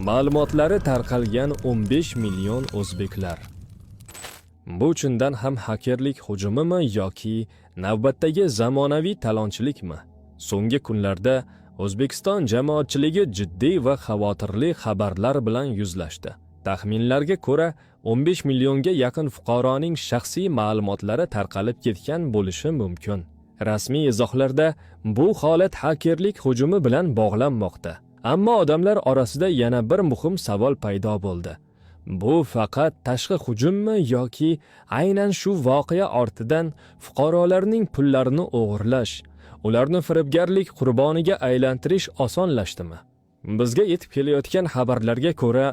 Ma'lumotlari tarqalgan 15 million o'zbeklar. Bu chindan ham hakerlik hujumimi yoki navbatdagi zamonaviy talonchilikmi? So'nggi kunlarda O'zbekiston jamoatchiligi jiddiy va xavotirli xabarlar bilan yuzlashdi. Taxminlarga ko'ra, 15 millionga yaqin fuqaroning shaxsiy ma'lumotlari tarqalib ketgan bo'lishi mumkin. Rasmiy izohlarda bu holat hakerlik hujumi bilan bog'lanmoqda. Ammo odamlar orasida yana bir muhim savol paydo bo'ldi. Bu faqat tashqi hujummi yoki aynan shu voqea ortidan fuqarolarning pullarini o'g'irlash, ularni firibgarlik qurboniga aylantirish osonlashdimi? Bizga yetib kelayotgan xabarlarga ko'ra,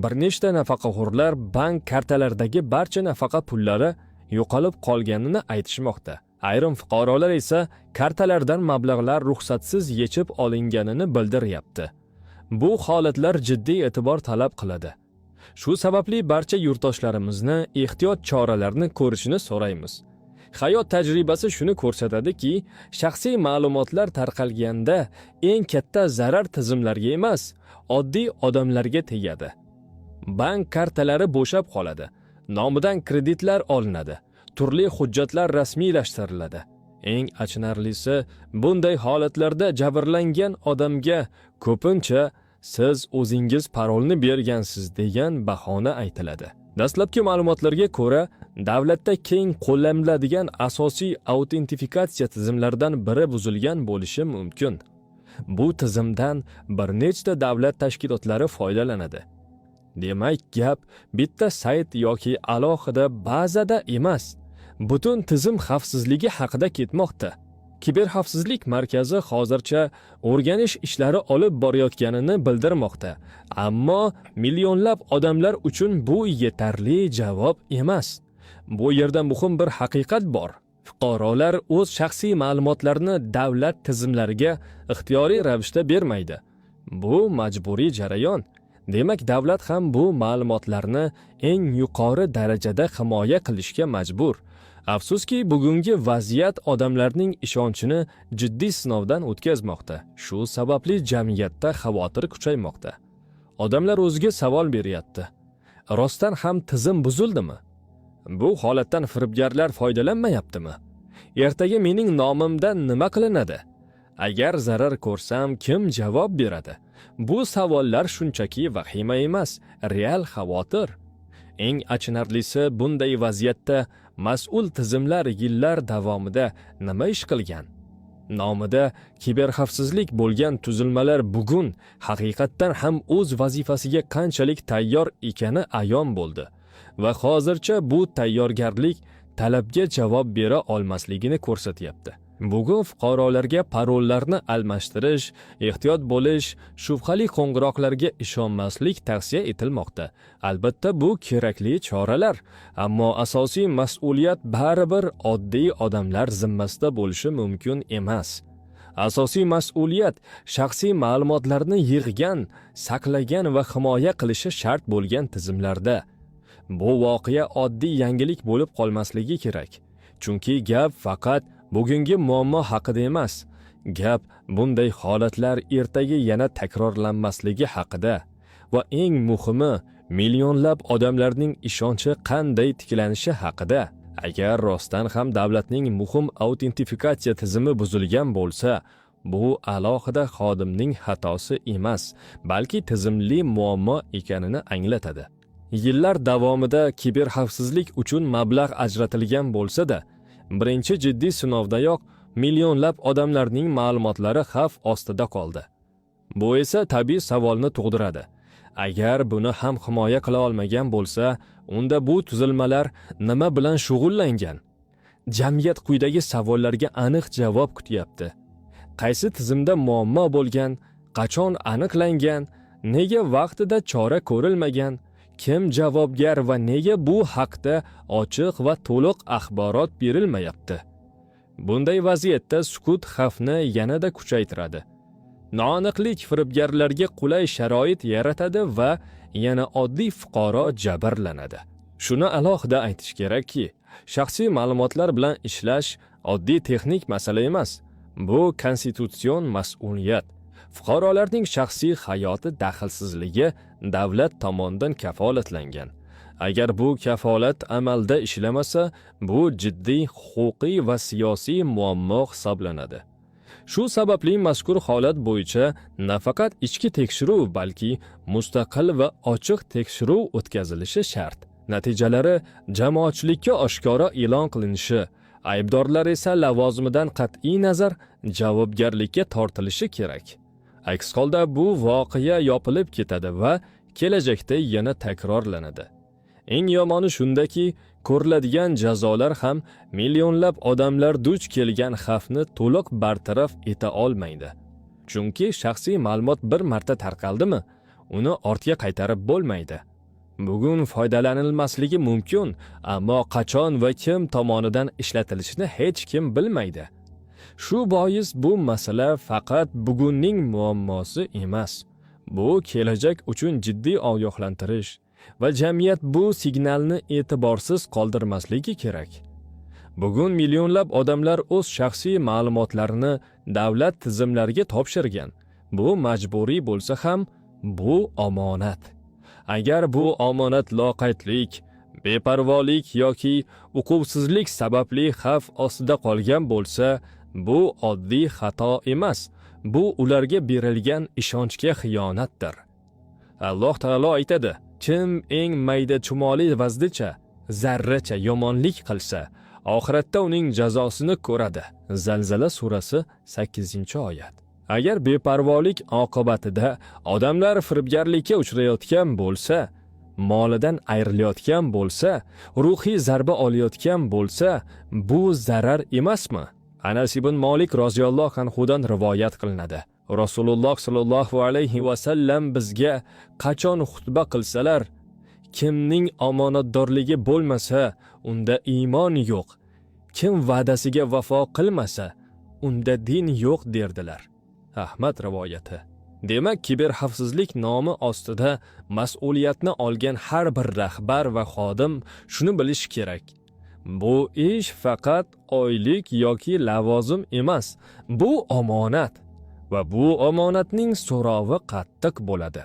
bir nechta nafaqaxo'rlar bank kartalaridagi barcha nafaqa pullari yo'qolib qolganini aytishmoqda. Ayrim fuqarolar esa kartalardan mablag'lar ruxsatsiz yechib olinganini bildiryapti. Bu holatlar jiddiy e'tibor talab qiladi. Shu sababli barcha yurtdoshlarimizni ehtiyot choralarini ko'rishni so'raymiz. Hayot tajribasi shuni ko'rsatadiki, shaxsiy ma'lumotlar tarqalganda eng katta zarar tizimlarga emas, oddiy odamlarga tegadi. Bank kartalari bo'shab qoladi, nomidan kreditlar olinadi, turli hujjatlar rasmiylashtiriladi. Eng achinarlisi, bunday holatlarda jabrlangan odamga ko'pincha siz o'zingiz parolni bergansiz degan bahona aytiladi. Dastlabki ma'lumotlarga ko'ra, davlatda keng qo'llaniladigan asosiy autentifikatsiya tizimlaridan biri buzilgan bo'lishi mumkin. Bu tizimdan bir nechta davlat tashkilotlari foydalanadi. Demak, gap bitta sayt yoki alohida bazada emas, butun tizim xavfsizligi haqida ketmoqda. Kiberxavfsizlik markazi hozircha o'rganish ishlari olib borayotganini bildirmoqda. Ammo millionlab odamlar uchun bu yetarli javob emas. Bu yerda muhim bir haqiqat bor. Fuqarolar o'z shaxsiy ma'lumotlarini davlat tizimlariga ixtiyoriy ravishda bermaydi. Bu majburiy jarayon. Demak, davlat ham bu ma'lumotlarni eng yuqori darajada himoya qilishga majbur. Afsuski, bugungi vaziyat odamlarning ishonchini jiddiy sinovdan o'tkazmoqda. Shu sababli jamiyatda xavotir kuchaymoqda. Odamlar o'ziga savol beryapti. Rostdan ham tizim buzildimi? Bu holatdan firibgarlar foydalanmayaptimi? Ertaga mening nomimdan nima qilinadi? Agar zarar ko'rsam, kim javob beradi? Bu savollar shunchaki vahima emas, real xavotir. Eng achinarlisi, bunday vaziyatda mas'ul tizimlar yillar davomida nima ish qilgan? Nomida kiberxavfsizlik bo'lgan tuzilmalar bugun haqiqatdan ham o'z vazifasiga qanchalik tayyor ekani ayon bo'ldi. Va hozircha bu tayyorgarlik talabga javob bera olmasligini ko'rsatyapti. Bugun fuqarolarga parollarni almashtirish, ehtiyot bo'lish, shubhali qo'ng'iroqlarga ishonmaslik tavsiya etilmoqda. Albatta bu kerakli choralar, ammo asosiy mas'uliyat baribir oddiy odamlar zimmasida bo'lishi mumkin emas. Asosiy mas'uliyat shaxsiy ma'lumotlarni yig'gan, saqlagan va himoya qilishi shart bo'lgan tizimlarda. Bu voqea oddiy yangilik bo'lib qolmasligi kerak. Chunki gap faqat bugungi muammo haqida emas, gap bunday holatlar ertaga yana takrorlanmasligi haqida va eng muhimi, millionlab odamlarning ishonchi qanday tiklanishi haqida. Agar rostdan ham davlatning muhim autentifikatsiya tizimi buzilgan bo'lsa, bu alohida xodimning xatosi emas, balki tizimli muammo ekanini anglatadi. Yillar davomida kiberxavfsizlik uchun mablag' ajratilgan bo'lsa-da, birinchi jiddiy sinovdayoq millionlab odamlarning ma'lumotlari xavf ostida qoldi. Bu esa tabiiy savolni tug'diradi. Agar buni ham himoya qila olmagan bo'lsa, unda bu tuzilmalar nima bilan shug'ullangan? Jamiyat quyidagi savollarga aniq javob kutyapti. Qaysi tizimda muammo bo'lgan? Qachon aniqlangan? Nega vaqtida chora ko'rilmagan? Kim javobgar va nega bu haqda ochiq va to'liq axborot berilmayapti? Bunday vaziyatda sukut xavfni yanada kuchaytiradi. Noaniqlik firibgarlarga qulay sharoit yaratadi va yana oddiy fuqaro jabrlanadi. Shuni alohida aytish kerakki, shaxsiy ma'lumotlar bilan ishlash oddiy texnik masala emas. Bu konstitutsion mas'uliyat. Fuqarolarning shaxsiy hayoti daxlsizligi davlat tomonidan kafolatlangan. Agar bu kafolat amalda ishlamasa, bu jiddiy huquqiy va siyosiy muammo hisoblanadi. Shu sababli mazkur holat bo'yicha nafaqat ichki tekshiruv, balki mustaqil va ochiq tekshiruv o'tkazilishi shart. Natijalari jamoatchilikka oshkora e'lon qilinishi, aybdorlar esa lavozimidan qat'iy nazar javobgarlikka tortilishi kerak. Aks holda bu voqea yopilib ketadi va kelajakda yana takrorlanadi. Eng yomoni shundaki, ko'riladigan jazolar ham millionlab odamlar duch kelgan xavfni to'liq bartaraf eta olmaydi. Chunki shaxsiy ma'lumot bir marta tarqaldimi, uni ortga qaytarib bo'lmaydi. Bugun foydalanilmasligi mumkin, ammo qachon va kim tomonidan ishlatilishini hech kim bilmaydi. Shu bois bu masala faqat bugunning muammosi emas. Bu kelajak uchun jiddiy ogohlantirish va jamiyat bu signalni e'tiborsiz qoldirmasligi kerak. Bugun millionlab odamlar o'z shaxsiy ma'lumotlarini davlat tizimlariga topshirgan. Bu majburiy bo'lsa ham, bu omonat. Agar bu omonat loqaydlik, beparvolik yoki uquvsizlik sababli xavf ostida qolgan bo'lsa, bu oddiy xato emas. Bu ularga berilgan ishonchga xiyonatdir. Alloh taolo aytadi: kim eng mayda chumoli vazdicha, zarracha yomonlik qilsa, oxiratda uning jazosini ko'radi. Zalzala surasi 8-oyat. Agar beparvolik oqibatida odamlar firibgarlikka uchrayotgan bo'lsa, molidan ayrilayotgan bo'lsa, ruhiy zarba olayotgan bo'lsa, bu zarar emasmi? Anas ibn Malik roziyallohu anhudan rivoyat qilinadi. Rasululloh sallallohu alayhi va sallam bizga qachon xutba qilsalar, kimning omonatdorligi bo'lmasa, unda iymon yo'q. Kim va'dasiga vafo qilmasa, unda din yo'q derdilar. Ahmad rivoyati. Demak, kiberxavfsizlik nomi ostida mas'uliyatni olgan har bir rahbar va xodim shuni bilish kerak. Bu ish faqat oylik yoki lavozim emas, bu omonat va bu omonatning so'rovi qattiq bo'ladi.